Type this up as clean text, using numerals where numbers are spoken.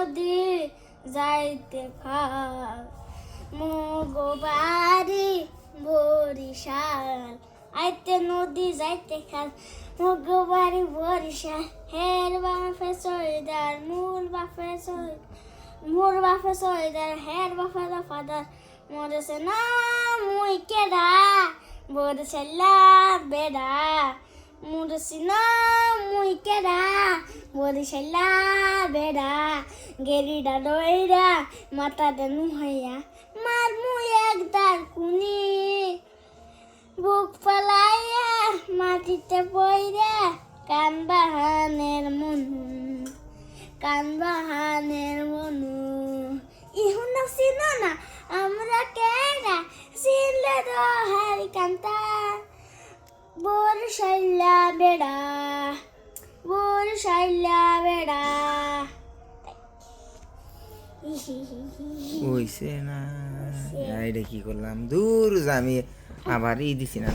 নদী যাইতে খাল মগো বাড়ি বরিশাল আইতে নদী যাইতে খাল মগো বাড়ি বরিশাল হের বাপে সইদার মূল বাপে সইদার হের বাপে ফাদার মরেছে না মুই কেডা বরিশাল্লা বেডা মরেছি না মুই কেডা বরিশাল্লা বেডা গেরিডা দইরা মাথা দেনু হইয়া মার মুই একদার কুনি বুক পালাইয়া মাটিতে পইরা কান বাহানের মনু ইহুন না চিনো না আমরা কেডা চিনলে তো হারি কান্তা বরিশাল্লা বেডা হইছে না, এটা কি করলাম, দূর আমি আবার দিছি না।